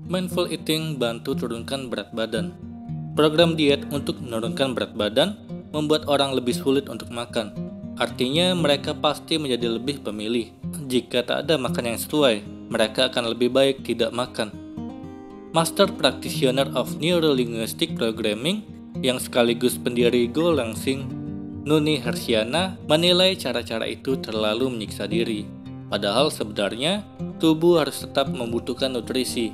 Mindful eating bantu turunkan berat badan. Program diet untuk menurunkan berat badan membuat orang lebih sulit untuk makan. Artinya mereka pasti menjadi lebih pemilih. Jika tak ada makan yang sesuai, mereka akan lebih baik tidak makan. Master Practitioner of Neuro-Linguistic Programming yang sekaligus pendiri Go Langsing, Nuni Hersiana, menilai cara-cara itu terlalu menyiksa diri. Padahal sebenarnya tubuh harus tetap membutuhkan nutrisi.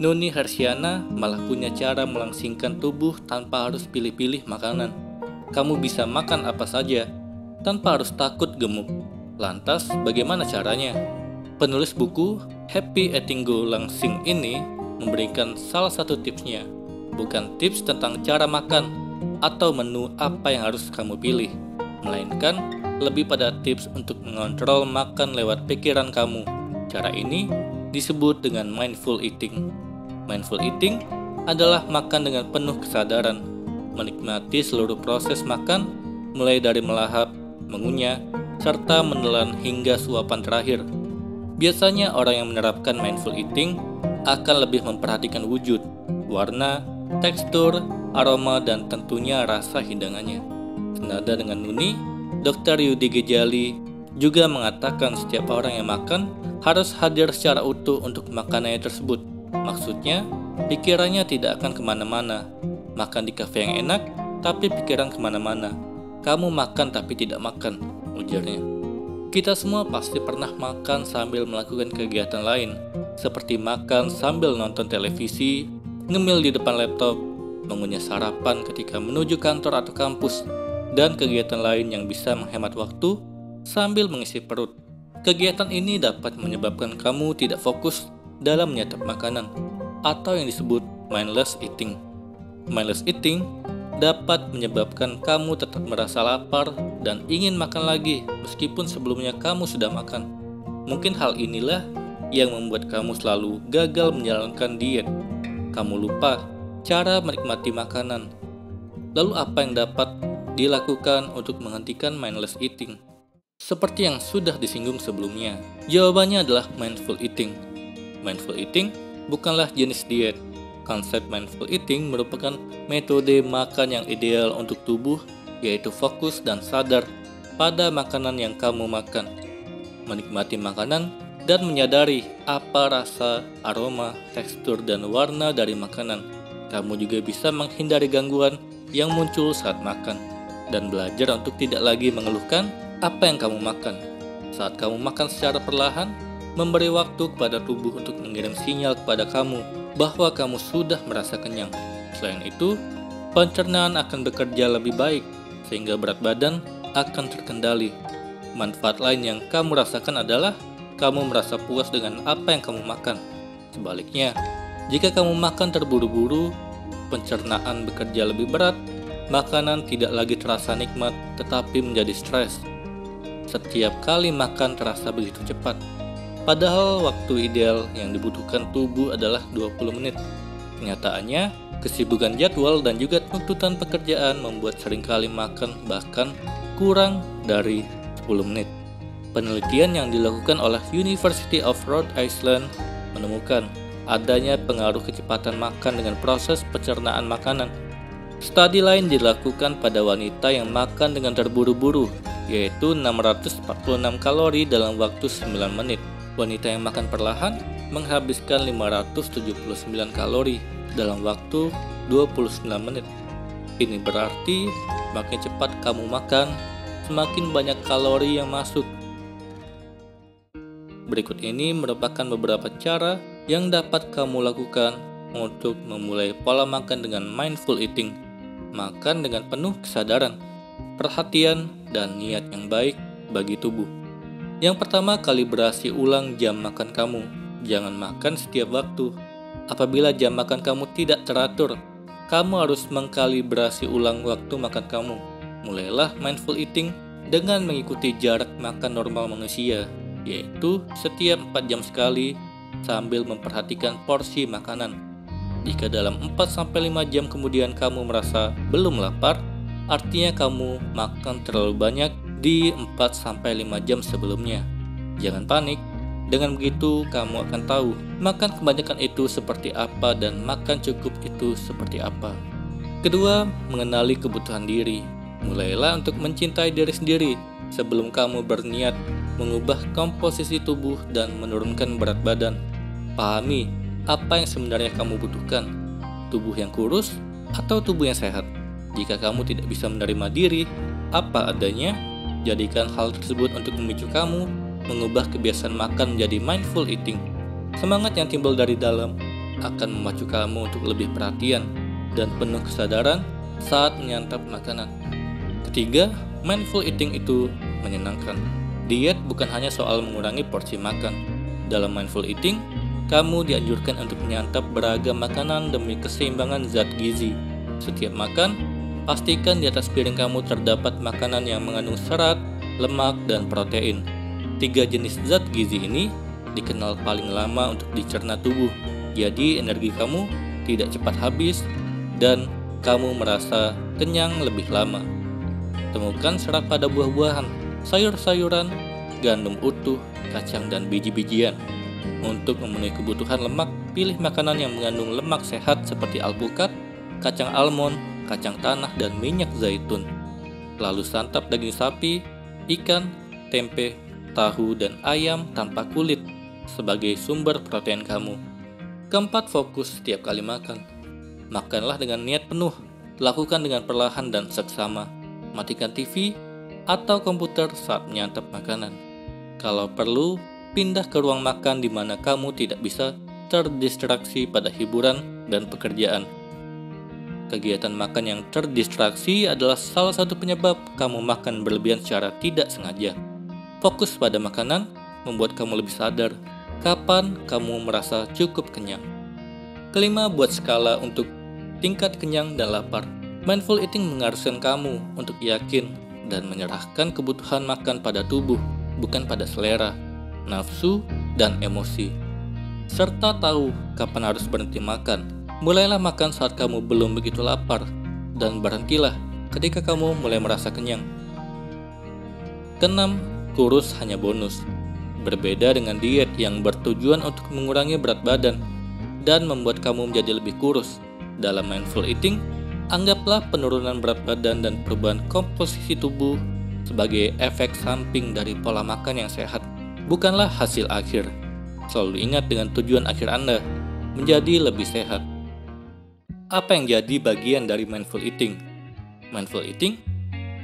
Nuni Hersiana malah punya cara melangsingkan tubuh tanpa harus pilih-pilih makanan. Kamu bisa makan apa saja, tanpa harus takut gemuk. Lantas, bagaimana caranya? Penulis buku Happy Eating Go Langsing ini memberikan salah satu tipsnya. Bukan tips tentang cara makan atau menu apa yang harus kamu pilih, melainkan lebih pada tips untuk mengontrol makan lewat pikiran kamu. Cara ini disebut dengan mindful eating. Mindful eating adalah makan dengan penuh kesadaran, menikmati seluruh proses makan, mulai dari melahap, mengunyah, serta menelan hingga suapan terakhir. Biasanya orang yang menerapkan mindful eating akan lebih memperhatikan wujud, warna, tekstur, aroma, dan tentunya rasa hidangannya. Senada dengan Nuni, Dr. Yudi Gejali juga mengatakan setiap orang yang makan harus hadir secara utuh untuk makanannya tersebut. Maksudnya, pikirannya tidak akan kemana-mana. Makan di kafe yang enak, tapi pikiran kemana-mana. Kamu makan tapi tidak makan, ujarnya. Kita semua pasti pernah makan sambil melakukan kegiatan lain, seperti makan sambil nonton televisi, ngemil di depan laptop, mengunyah sarapan ketika menuju kantor atau kampus, dan kegiatan lain yang bisa menghemat waktu sambil mengisi perut. Kegiatan ini dapat menyebabkan kamu tidak fokus dalam menyantap makanan, atau yang disebut mindless eating. Mindless eating dapat menyebabkan kamu tetap merasa lapar dan ingin makan lagi meskipun sebelumnya kamu sudah makan. Mungkin hal inilah yang membuat kamu selalu gagal menjalankan diet. Kamu lupa cara menikmati makanan. Lalu apa yang dapat dilakukan untuk menghentikan mindless eating? Seperti yang sudah disinggung sebelumnya, jawabannya adalah mindful eating. Mindful eating bukanlah jenis diet. Konsep mindful eating merupakan metode makan yang ideal untuk tubuh, yaitu fokus dan sadar pada makanan yang kamu makan. Menikmati makanan dan menyadari apa rasa, aroma, tekstur, dan warna dari makanan. Kamu juga bisa menghindari gangguan yang muncul saat makan dan belajar untuk tidak lagi mengeluhkan apa yang kamu makan. Saat kamu makan secara perlahan, memberi waktu kepada tubuh untuk mengirim sinyal kepada kamu bahwa kamu sudah merasa kenyang. Selain itu, pencernaan akan bekerja lebih baik sehingga berat badan akan terkendali. Manfaat lain yang kamu rasakan adalah kamu merasa puas dengan apa yang kamu makan. Sebaliknya, jika kamu makan terburu-buru, pencernaan bekerja lebih berat, makanan tidak lagi terasa nikmat tetapi menjadi stres. Setiap kali makan terasa begitu cepat. Padahal waktu ideal yang dibutuhkan tubuh adalah 20 menit. Kenyataannya, kesibukan jadwal dan juga tuntutan pekerjaan membuat seringkali makan bahkan kurang dari 10 menit. Penelitian yang dilakukan oleh University of Rhode Island menemukan adanya pengaruh kecepatan makan dengan proses pencernaan makanan. Studi lain dilakukan pada wanita yang makan dengan terburu-buru, yaitu 646 kalori dalam waktu 9 menit. Wanita yang makan perlahan menghabiskan 579 kalori dalam waktu 29 menit. Ini berarti makin cepat kamu makan, semakin banyak kalori yang masuk. Berikut ini merupakan beberapa cara yang dapat kamu lakukan untuk memulai pola makan dengan mindful eating. Makan dengan penuh kesadaran, perhatian, dan niat yang baik bagi tubuh. Yang pertama, kalibrasi ulang jam makan kamu. Jangan makan setiap waktu. Apabila jam makan kamu tidak teratur, kamu harus mengkalibrasi ulang waktu makan kamu. Mulailah mindful eating dengan mengikuti jarak makan normal manusia, yaitu setiap 4 jam sekali sambil memperhatikan porsi makanan. Jika dalam 4-5 jam kemudian kamu merasa belum lapar, artinya kamu makan terlalu banyak di 4-5 jam sebelumnya. Jangan panik, Dengan begitu, kamu akan tahu makan kebanyakan itu seperti apa dan makan cukup itu seperti apa. Kedua, mengenali kebutuhan diri. Mulailah untuk mencintai diri sendiri sebelum kamu berniat mengubah komposisi tubuh dan menurunkan berat badan. Pahami apa yang sebenarnya kamu butuhkan, tubuh yang kurus atau tubuh yang sehat. Jika kamu tidak bisa menerima diri apa adanya, jadikan hal tersebut untuk memicu kamu mengubah kebiasaan makan menjadi mindful eating. Semangat yang timbul dari dalam akan memacu kamu untuk lebih perhatian dan penuh kesadaran saat menyantap makanan. Ketiga, mindful eating itu menyenangkan. Diet bukan hanya soal mengurangi porsi makan. Dalam mindful eating, kamu dianjurkan untuk menyantap beragam makanan demi keseimbangan zat gizi. Setiap makan, pastikan di atas piring kamu terdapat makanan yang mengandung serat, lemak, dan protein. 3 jenis zat gizi ini dikenal paling lama untuk dicerna tubuh, jadi energi kamu tidak cepat habis dan kamu merasa kenyang lebih lama. Temukan serat pada buah-buahan, sayur-sayuran, gandum utuh, kacang, dan biji-bijian. Untuk memenuhi kebutuhan lemak, pilih makanan yang mengandung lemak sehat seperti alpukat, kacang almond, kacang tanah, dan minyak zaitun. Lalu santap daging sapi, ikan, tempe, tahu, dan ayam tanpa kulit sebagai sumber protein kamu. Keempat, fokus setiap kali makan. Makanlah dengan niat penuh, lakukan dengan perlahan dan seksama. Matikan TV atau komputer saat menyantap makanan. Kalau perlu, pindah ke ruang makan di mana kamu tidak bisa terdistraksi pada hiburan dan pekerjaan. Kegiatan makan yang terdistraksi adalah salah satu penyebab kamu makan berlebihan secara tidak sengaja. Fokus pada makanan membuat kamu lebih sadar kapan kamu merasa cukup kenyang. Kelima, buat skala untuk tingkat kenyang dan lapar. Mindful eating mengharuskan kamu untuk yakin dan menyerahkan kebutuhan makan pada tubuh, bukan pada selera, nafsu, dan emosi. Serta tahu kapan harus berhenti makan. Mulailah makan saat kamu belum begitu lapar, dan berhentilah ketika kamu mulai merasa kenyang. Keenam, kurus hanya bonus. Berbeda dengan diet yang bertujuan untuk mengurangi berat badan dan membuat kamu menjadi lebih kurus. Dalam mindful eating, anggaplah penurunan berat badan dan perubahan komposisi tubuh sebagai efek samping dari pola makan yang sehat, bukanlah hasil akhir. Selalu ingat dengan tujuan akhir Anda, menjadi lebih sehat. Apa yang jadi bagian dari mindful eating? Mindful eating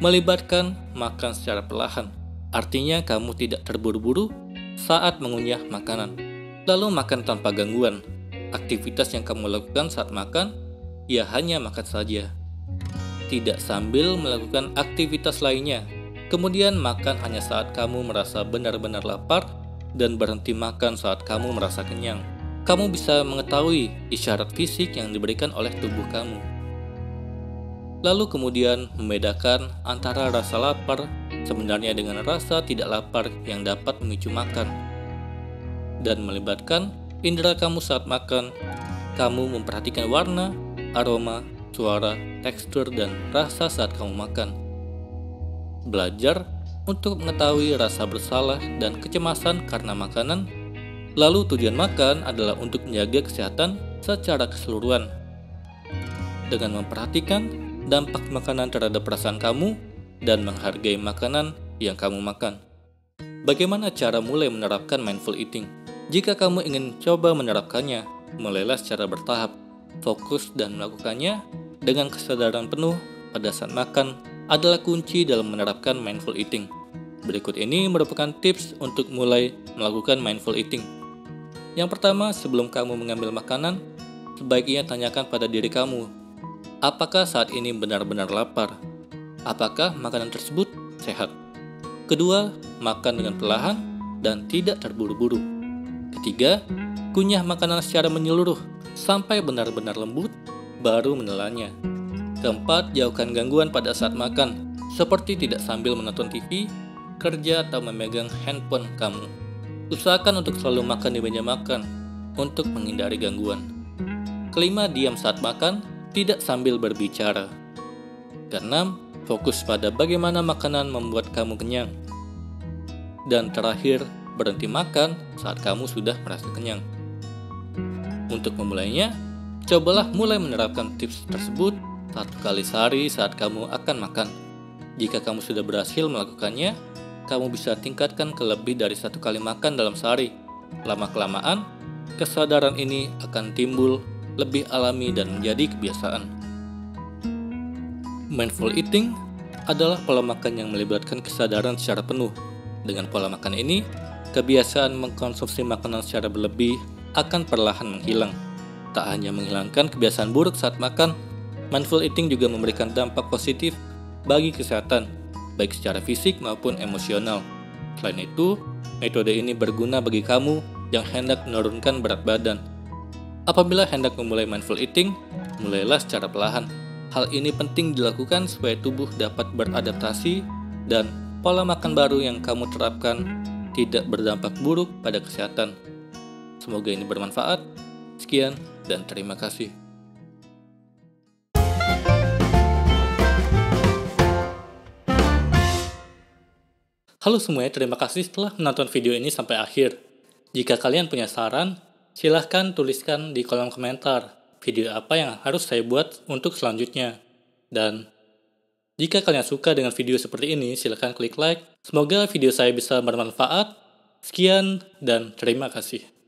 melibatkan makan secara perlahan. Artinya kamu tidak terburu-buru saat mengunyah makanan, lalu makan tanpa gangguan. Aktivitas yang kamu lakukan saat makan, ya hanya makan saja, tidak sambil melakukan aktivitas lainnya. Kemudian makan hanya saat kamu merasa benar-benar lapar dan berhenti makan saat kamu merasa kenyang. Kamu bisa mengetahui isyarat fisik yang diberikan oleh tubuh kamu. Lalu kemudian membedakan antara rasa lapar sebenarnya dengan rasa tidak lapar yang dapat memicu makan. Dan melibatkan indera kamu saat makan. Kamu memperhatikan warna, aroma, suara, tekstur, dan rasa saat kamu makan. Belajar untuk mengetahui rasa bersalah dan kecemasan karena makanan. Lalu tujuan makan adalah untuk menjaga kesehatan secara keseluruhan. Dengan memperhatikan dampak makanan terhadap perasaan kamu dan menghargai makanan yang kamu makan. Bagaimana cara mulai menerapkan mindful eating? Jika kamu ingin coba menerapkannya, mulailah secara bertahap. Fokus dan melakukannya dengan kesadaran penuh pada saat makan adalah kunci dalam menerapkan mindful eating. Berikut ini merupakan tips untuk mulai melakukan mindful eating. Yang pertama, sebelum kamu mengambil makanan, sebaiknya tanyakan pada diri kamu, apakah saat ini benar-benar lapar? Apakah makanan tersebut sehat? Kedua, makan dengan perlahan dan tidak terburu-buru. Ketiga, kunyah makanan secara menyeluruh sampai benar-benar lembut, baru menelannya. Keempat, jauhkan gangguan pada saat makan, seperti tidak sambil menonton TV, kerja, atau memegang handphone kamu. Usahakan untuk selalu makan di meja makan, untuk menghindari gangguan. Kelima, diam saat makan, tidak sambil berbicara. Keenam, fokus pada bagaimana makanan membuat kamu kenyang. Dan terakhir, berhenti makan saat kamu sudah merasa kenyang. Untuk memulainya, cobalah mulai menerapkan tips tersebut 1 kali sehari saat kamu akan makan. Jika kamu sudah berhasil melakukannya, kamu bisa tingkatkan ke lebih dari 1 kali makan dalam sehari. Lama-kelamaan, kesadaran ini akan timbul lebih alami dan menjadi kebiasaan. Mindful eating adalah pola makan yang melibatkan kesadaran secara penuh. Dengan pola makan ini, kebiasaan mengkonsumsi makanan secara berlebih akan perlahan menghilang. Tak hanya menghilangkan kebiasaan buruk saat makan, mindful eating juga memberikan dampak positif bagi kesehatan, baik secara fisik maupun emosional. Selain itu, metode ini berguna bagi kamu yang hendak menurunkan berat badan. Apabila hendak memulai mindful eating, mulailah secara perlahan. Hal ini penting dilakukan supaya tubuh dapat beradaptasi dan pola makan baru yang kamu terapkan tidak berdampak buruk pada kesehatan. Semoga ini bermanfaat. Sekian dan terima kasih. Halo semuanya, terima kasih telah menonton video ini sampai akhir. Jika kalian punya saran, silahkan tuliskan di kolom komentar video apa yang harus saya buat untuk selanjutnya. Dan jika kalian suka dengan video seperti ini, silahkan klik like. Semoga video saya bisa bermanfaat. Sekian dan terima kasih.